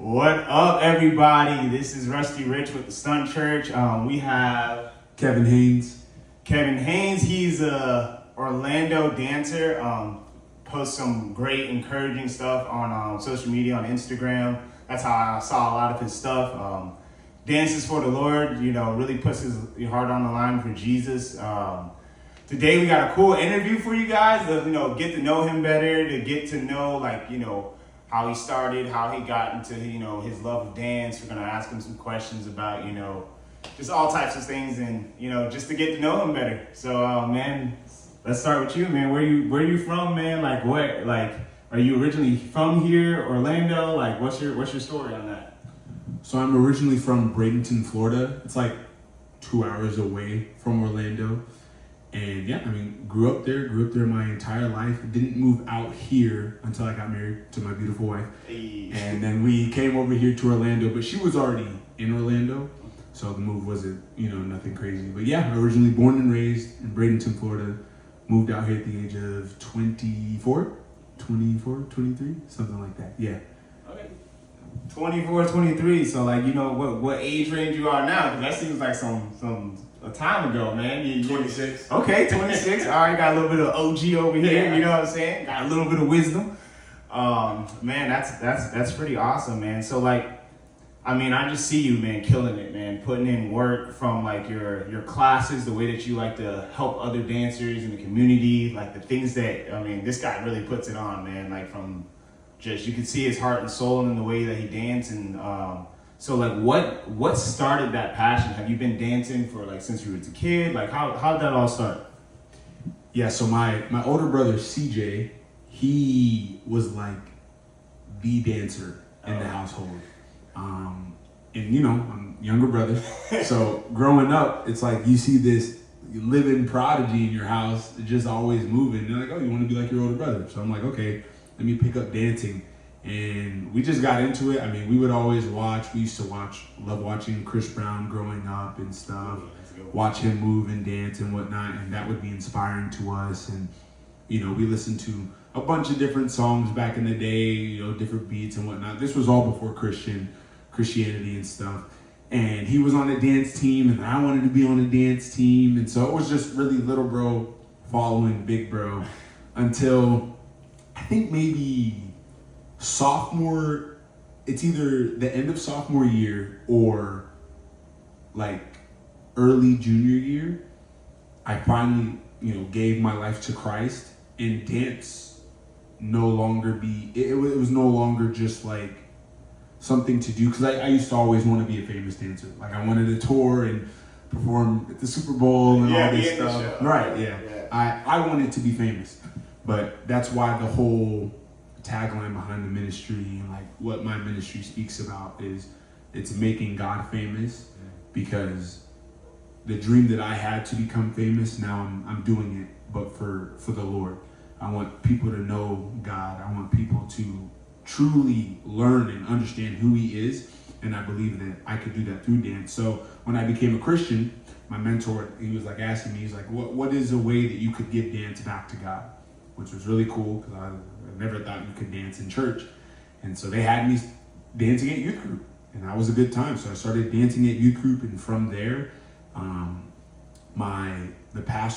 What up, everybody? This is Rusty Rich with the Stunt Church. We have Kevin Haynes. Kevin Haynes. He's a Orlando dancer. Posts some great, encouraging stuff on social media, on Instagram. That's how I saw a lot of his stuff. Dances for the Lord. Really puts his heart on the line for Jesus. Today we got a cool interview for you guys to get to know him better, to get to know how he started, how he got into his love of dance. We're gonna ask him some questions about just all types of things, and just to get to know him better. So man, let's start with you, man. Where you from, man? Are you originally from here, Orlando? What's your story on that? So I'm originally from Bradenton, Florida. It's like 2 hours away from Orlando. And yeah, grew up there my entire life. Didn't move out here until I got married to my beautiful wife. Hey. And then we came over here to Orlando, but she was already in Orlando. So the move wasn't, nothing crazy. But yeah, originally born and raised in Bradenton, Florida. Moved out here at the age of 24, 23, something like that. Yeah. Okay. 24, 23. So what age range you are now? Because that seems like a time ago, man. 26. Okay, 26. All right, got a little bit of OG over here. Yeah. You know what I'm saying? Got a little bit of wisdom. Man, that's pretty awesome, man. So I just see you, man, killing it, man, putting in work from your classes, the way that you like to help other dancers in the community, the things that this guy really puts it on, man. From just you can see his heart and soul in the way that he dances, and so what started that passion? Have you been dancing for since you were a kid? How did that all start? Yeah, so my older brother CJ, he was the dancer in the household. And I'm younger brother. So growing up, it's you see this living prodigy in your house, just always moving. They're like, oh, you want to be like your older brother? So I'm like, okay, let me pick up dancing. And we just got into it. We would always watch. We used to love watching Chris Brown growing up and stuff. Watch him move and dance and whatnot. And that would be inspiring to us. And, we listened to a bunch of different songs back in the day, different beats and whatnot. This was all before Christianity and stuff. And he was on a dance team, and I wanted to be on a dance team. And so it was just really little bro following big bro until I think maybe sophomore, it's either the end of sophomore year or early junior year, I finally, gave my life to Christ, and dance no longer it was no longer just something to do, because I used to always want to be a famous dancer. I wanted to tour and perform at the Super Bowl and all this stuff. Right, yeah. I wanted to be famous, but that's why the whole tagline behind the ministry and what my ministry speaks about is it's making God famous, because the dream that I had to become famous, now I'm doing it, but for the Lord. I want people to know God. I want people to truly learn and understand who he is, and I believe that I could do that through dance. So when I became a Christian, my mentor, he was asking me, he's what is a way that you could give dance back to God? Which was really cool, because I never thought you could dance in church. And so they had me dancing at youth group, and that was a good time. So I started dancing at youth group, and from there,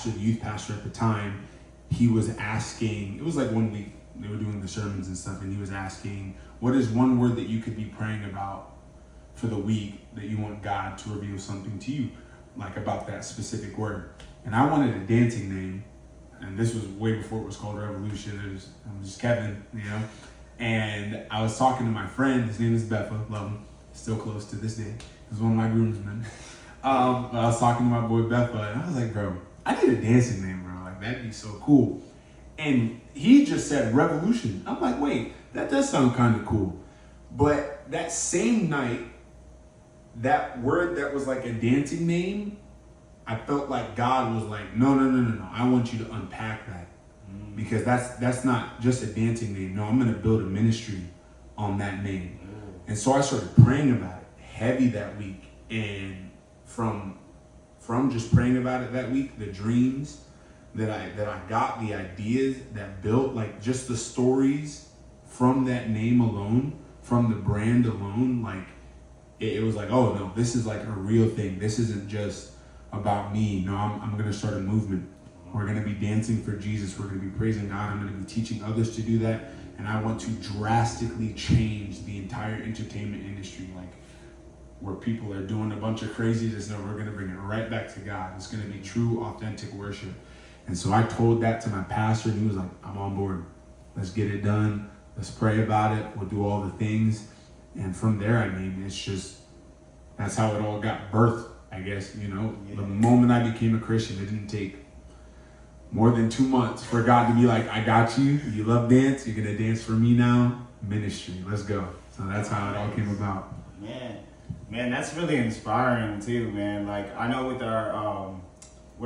the youth pastor at the time, he was asking, it was 1 week, they were doing the sermons and stuff, and he was asking, what is one word that you could be praying about for the week that you want God to reveal something to you, about that specific word? And I wanted a dancing name, and this was way before it was called Revolution. I'm just Kevin, And I was talking to my friend, his name is Beffa, love him, still close to this day. He was one of my groomsmen. I was talking to my boy Beffa, and I was like, bro, I need a dancing name, bro. That'd be so cool. And he just said Revolution. I'm like, wait, that does sound kind of cool. But that same night, that word that was a dancing name, I felt like God was no. I want you to unpack that. Because that's not just a dancing name. No, I'm going to build a ministry on that name. And so I started praying about it heavy that week. And from just praying about it that week, the dreams that I got, the ideas that built, just the stories from that name alone from the brand alone, like it was like, oh no, this is like a real thing. This isn't just about me. No, I'm going to start a movement. We're going to be dancing for Jesus. We're going to be praising God. I'm going to be teaching others to do that. And I want to drastically change the entire entertainment industry. Like, where people are doing a bunch of craziness, no, we're going to bring it right back to God. It's going to be true, authentic worship. And so I told that to my pastor, and he was like, I'm on board. Let's get it done. Let's pray about it. We'll do all the things. And from there, I mean, it's just, that's how it all got birthed, I guess, you know. Yeah. The moment I became a Christian, it didn't take more than 2 months for God to be like, I got you. You love dance. You're going to dance for me now. Ministry. Let's go. So that's how it all came about. Man, that's really inspiring too, man. Like, I know with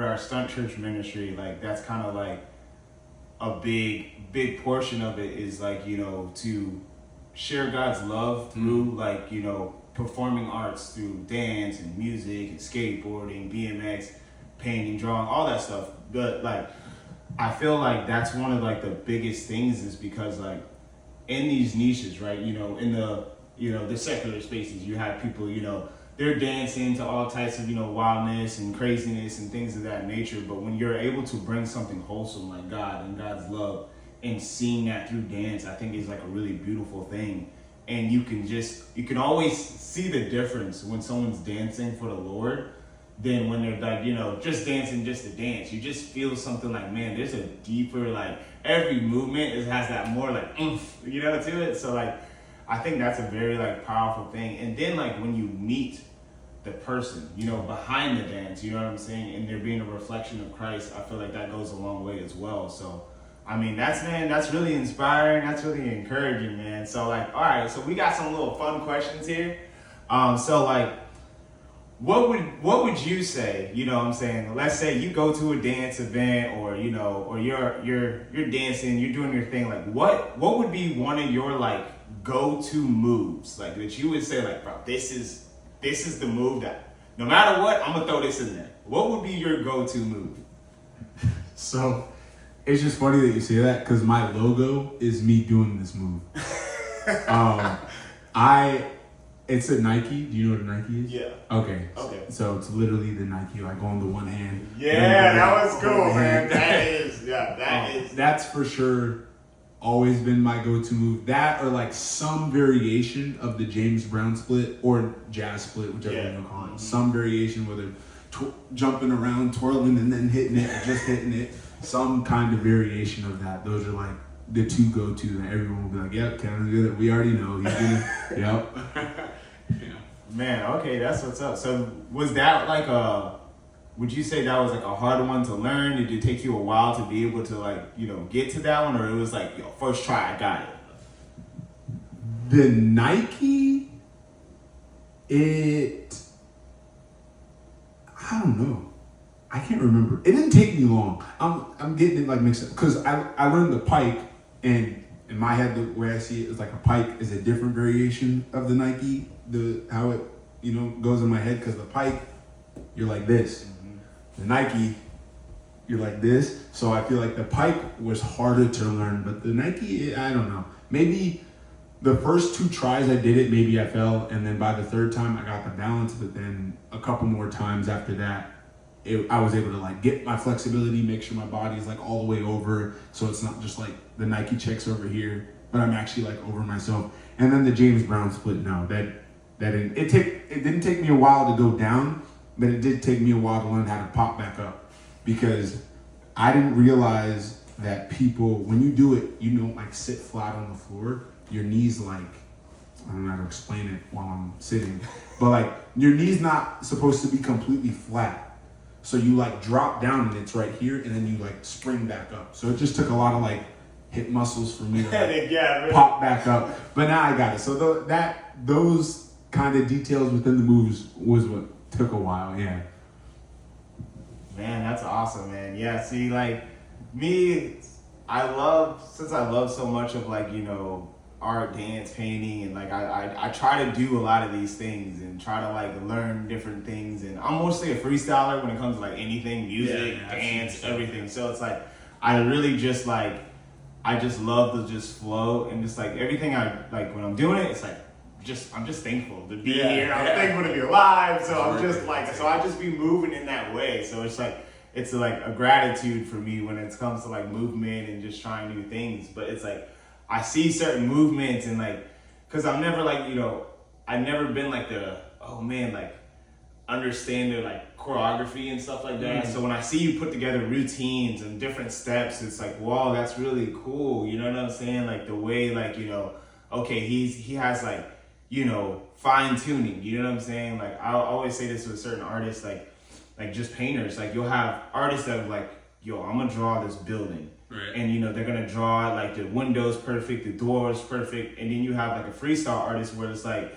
our Stunt Church ministry, like, that's kind of like a big portion of it is like, you know, to share God's love through like, you know, performing arts, through dance and music and skateboarding, BMX, painting, drawing, all that stuff. But like, I feel like that's one of like the biggest things, is because like in these niches, right, you know, in the, you know, the secular spaces, you have people, you know, they're dancing to all types of, you know, wildness and craziness and things of that nature. But when you're able to bring something wholesome like God and God's love and seeing that through dance, I think is like a really beautiful thing. And you can always see the difference when someone's dancing for the Lord than when they're like, you know, just dancing just to dance. You just feel something like, man, there's a deeper, like, every movement has that more like oomph, you know, to it. So like, I think that's a very like powerful thing. And then like when you meet the person, you know, behind the dance, you know what I'm saying, and there being a reflection of Christ, I feel like that goes a long way as well. So I mean, that's really inspiring. That's really encouraging, man. So like, all right, so we got some little fun questions here. So like, what would you say? You know what I'm saying? Let's say you go to a dance event, or you know, or you're dancing, you're doing your thing. Like, what would be one of your like go-to moves, like that you would say, like, bro, this is the move that no matter what, I'm gonna throw this in there. What would be your go-to move? So it's just funny that you say that, because my logo is me doing this move. It's a Nike. Do you know what a Nike is? Yeah. Okay. So it's literally the Nike, like on the one hand. Yeah, that was cool, man. That is. That's for sure always been my go-to move. That, or like some variation of the James Brown split or jazz split, whichever you want to call it. Some variation, whether jumping around, twirling, and then hitting it, or just hitting it. Some kind of variation of that. Those are like the two go-to that everyone will be like, yep, Kevin's good. We already know he's gonna. Yep. Yeah. Man, okay, that's what's up. So was that like would you say that was like a hard one to learn? Did it take you a while to be able to, like, you know, get to that one, or it was like, yo, first try, I got it? The Nike, I don't know. I can't remember. It didn't take me long. I'm getting it like mixed up, because I learned the pike, and in my head, the way I see it is like a pike is a different variation of the Nike. How it, you know, goes in my head, because the pike, you're like this. The Nike, you're like this. So I feel like the pike was harder to learn, but the Nike, I don't know. Maybe the first 2 tries I did it, maybe I fell, and then by the 3rd time I got the balance. But then a couple more times after that, I was able to like get my flexibility, make sure my body is like all the way over, so it's not just like the Nike checks over here, but I'm actually like over myself. And then the James Brown split, no, it didn't take me a while to go down, but it did take me a while to learn how to pop back up, because I didn't realize that people, when you do it, you don't like sit flat on the floor. Your knees, like, I don't know how to explain it while I'm sitting, but like your knees not supposed to be completely flat. So you like drop down and it's right here, and then you like spring back up. So it just took a lot of like hip muscles for me to like, pop back up. But now I got it. So those kind of details within the moves was what took a while. Yeah. Man, that's awesome, man. Yeah. See, like me, I love so much of like, you know, art, dance, painting, and like I try to do a lot of these things and try to like learn different things. And I'm mostly a freestyler when it comes to like anything, music, dance, everything. So it's like I really just like I just love to just flow and just like everything I like when I'm doing it, it's like I'm just thankful to be here. I'm thankful to be alive. So I'm just like, so I just be moving in that way. So it's like a gratitude for me when it comes to like movement and just trying new things. But it's like I see certain movements and like, cause I'm never like, I've never been like like understand the like choreography and stuff like that. So when I see you put together routines and different steps, it's like, wow, that's really cool. You know what I'm saying? Like the way like, okay, he has like, fine tuning, you know what I'm saying? Like I always say this with certain artists, like just painters, like you'll have artists that are like, yo, I'm gonna draw this building. Right. And they're gonna draw like the windows perfect, the doors perfect. And then you have like a freestyle artist where it's like,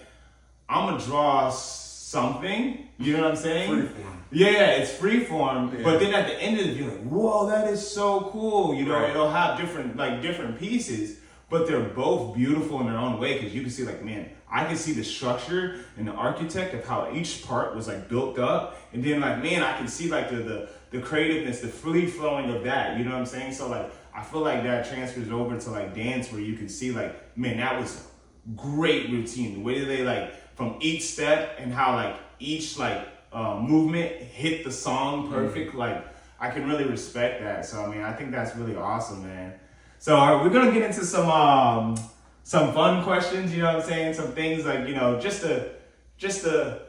I'm gonna draw something, you know what I'm saying? Freeform. Yeah, it's freeform. Yeah. But then at the end of it, you're like, whoa, that is so cool. Right. It'll have different pieces, but they're both beautiful in their own way because you can see like, man, I can see the structure and the architect of how each part was like built up. And then like, man, I can see like the creativeness, the free flowing of that, you know what I'm saying? So like, I feel like that transfers over to like dance where you can see like, man, that was great routine. The way that they like, from each step and how like each like movement hit the song perfect. Like I can really respect that. So I mean, I think that's really awesome, man. So we're gonna get into some fun questions. You know what I'm saying? Some things like just to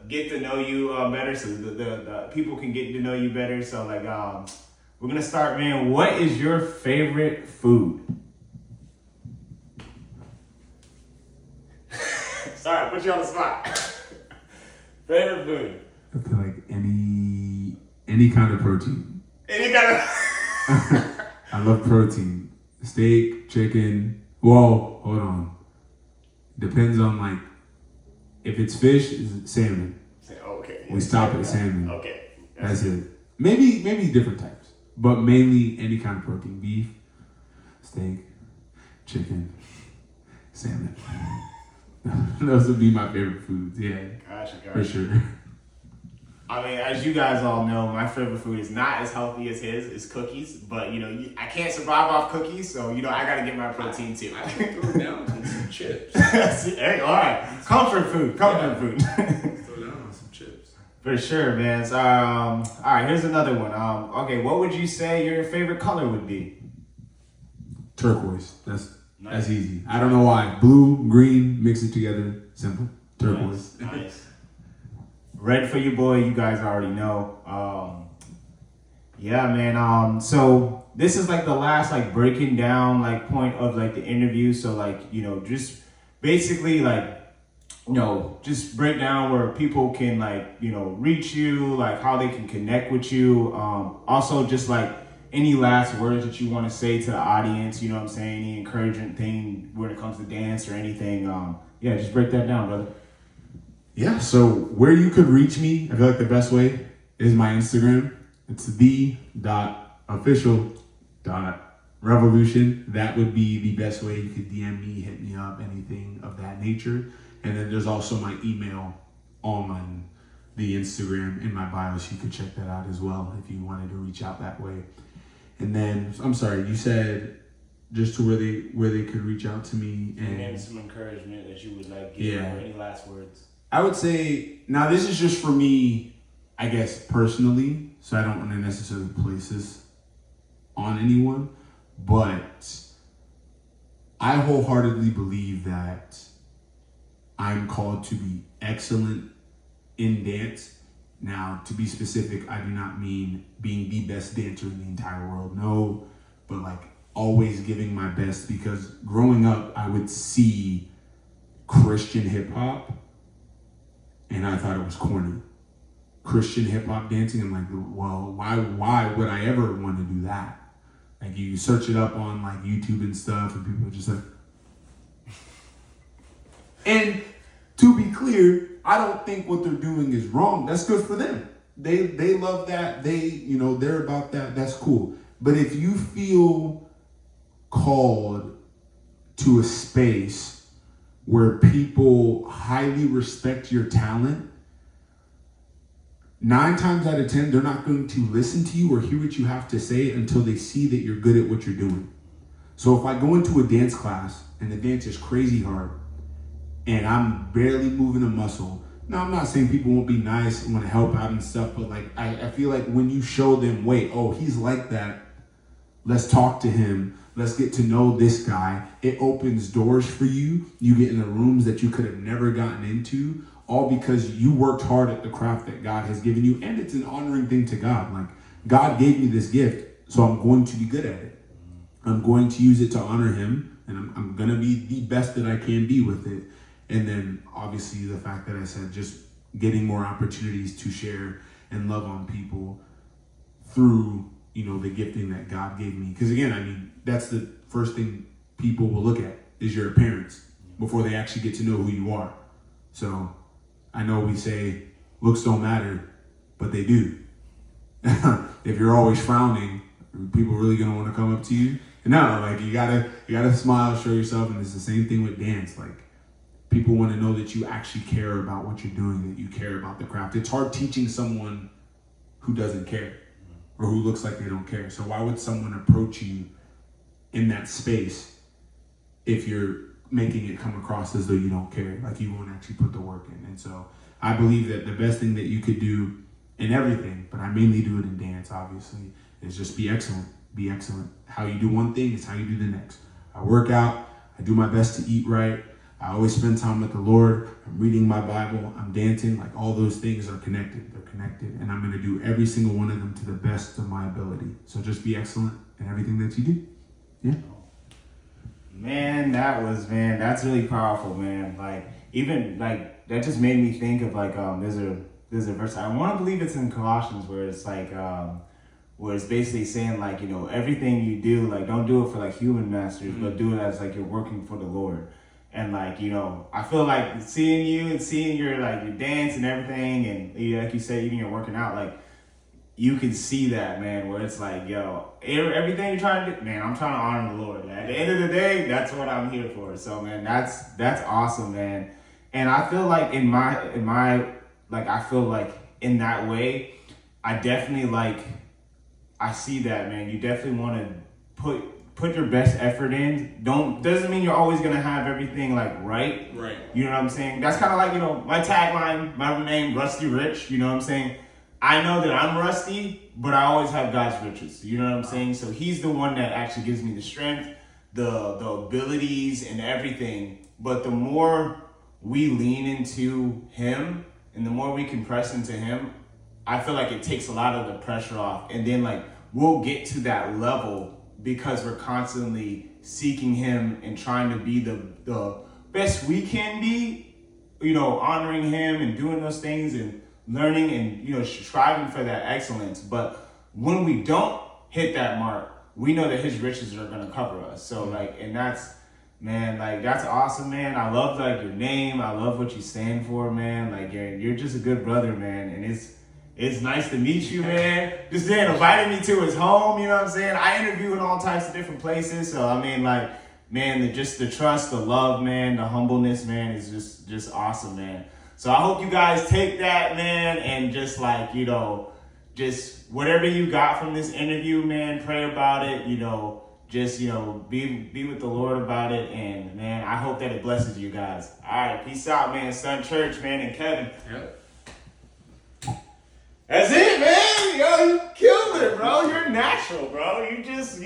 get to know you better, so the people can get to know you better. So like we're gonna start, man. What is your favorite food? Sorry, put you on the spot. Favorite food? I feel like any kind of protein. Any kind of. I love protein. Steak, chicken. Whoa, hold on. Depends on like, if it's fish, it's salmon. Okay. We stop at salmon. Okay. That's it. Maybe different types, but mainly any kind of protein. Beef, steak, chicken, salmon. Those would be my favorite foods, yeah. Gotcha. For sure. I mean, as you guys all know, my favorite food is not as healthy as his. It's cookies, but I can't survive off cookies, so I gotta get my protein too. I can throw down on some chips. Hey, all right, comfort food. Throw down on some chips. For sure, man. So, all right, here's another one. Okay, what would you say your favorite color would be? Turquoise. That's easy. I don't know why. Blue, green, mix it together. Simple. Turquoise. Nice. Red for your boy. You guys already know. Yeah, man. So this is like the last like breaking down like point of like the interview. So like just basically like just break down where people can like reach you, like how they can connect with you. Also just like any last words that you want to say to the audience, you know what I'm saying? Any encouraging thing when it comes to dance or anything. Yeah, just break that down, brother. Yeah, so where you could reach me, I feel like the best way is my Instagram. It's the.official.revolution. That would be the best way. You could DM me, hit me up, anything of that nature. And then there's also my email on the Instagram in my bio, so you could check that out as well if you wanted to reach out that way. And then, I'm sorry, you said just to where they could reach out to me and some encouragement that you would like give, or any last words. I would say, now this is just for me, I guess, personally, so I don't want to necessarily place this on anyone, but I wholeheartedly believe that I'm called to be excellent in dance. Now, to be specific, I do not mean being the best dancer in the entire world, no, but like always giving my best, because growing up, I would see Christian hip hop and I thought it was corny. Christian hip hop dancing, I'm like, well, why would I ever want to do that? Like you search it up on like YouTube and stuff and people are just like, and to be clear, I don't think what they're doing is wrong. That's good for them. They love that. They're about that. That's cool. But if you feel called to a space where people highly respect your talent, 9 times out of 10, they're not going to listen to you or hear what you have to say until they see that you're good at what you're doing. So if I go into a dance class and the dance is crazy hard and I'm barely moving a muscle, now I'm not saying people won't be nice and want to help out and stuff, but like I feel like when you show them, wait, oh, he's like that, let's talk to him, let's get to know this guy, it opens doors for you. You get in the rooms that you could have never gotten into, all because you worked hard at the craft that God has given you. And it's an honoring thing to God. Like, God gave me this gift, so I'm going to be good at it. I'm going to use it to honor him, and I'm going to be the best that I can be with it. And then obviously the fact that I said just getting more opportunities to share and love on people through, the gifting that God gave me. Because again, I mean, that's the first thing people will look at is your appearance before they actually get to know who you are. So I know we say looks don't matter, but they do. If you're always frowning, are people really gonna want to come up to you? No, like you gotta smile, show yourself, and it's the same thing with dance. Like, people want to know that you actually care about what you're doing, that you care about the craft. It's hard teaching someone who doesn't care or who looks like they don't care. So why would someone approach you in that space if you're making it come across as though you don't care, like you won't actually put the work in? And so I believe that the best thing that you could do in everything, but I mainly do it in dance, obviously, is just be excellent. Be excellent. How you do one thing is how you do the next. I work out. I do my best to eat right. I always spend time with the Lord. I'm reading my Bible. I'm dancing. Like, all those things are connected. They're connected. And I'm going to do every single one of them to the best of my ability. So just be excellent in everything that you do. Yeah. Man, that's really powerful, man. Like, even like that just made me think of like there's a verse, I want to believe it's in Colossians, where it's like where it's basically saying like, everything you do, like, don't do it for like human masters, but do it as like you're working for the Lord. And like, I feel like seeing you and seeing your dance and everything, and like you said, even you're working out, like, you can see that, man, where it's like, yo, everything you're trying to do, man, I'm trying to honor the Lord. Man. At the end of the day, that's what I'm here for. So, man, that's awesome, man. And I feel like in my I feel like in that way, I definitely I see that, man. You definitely want to put your best effort in. Doesn't mean you're always gonna have everything right. Right. You know what I'm saying? That's kind of like, my tagline, my name, Rusty Rich. You know what I'm saying? I know that I'm rusty, but I always have God's riches. You know what I'm saying? So he's the one that actually gives me the strength, the abilities, and everything. But the more we lean into him and the more we can press into him, I feel like it takes a lot of the pressure off. And then we'll get to that level because we're constantly seeking him and trying to be the best we can be, honoring him and doing those things and learning and, striving for that excellence. But when we don't hit that mark, we know that his riches are going to cover us. So and that's, man, that's awesome, man. I love your name. I love what you stand for, man. You're just a good brother, man. And it's nice to meet you, man. Just invited me to his home, you know what I'm saying? I interview in all types of different places. So I mean, man, the trust, the love, man, the humbleness, man, is just awesome, man. So I hope you guys take that, man, and just just whatever you got from this interview, man, pray about it, just, be with the Lord about it. And, man, I hope that it blesses you guys. All right, peace out, man. Stunt Church, man, and Kevin. Yep. That's it, man. Yo, you killed it, bro. You're natural, bro. You just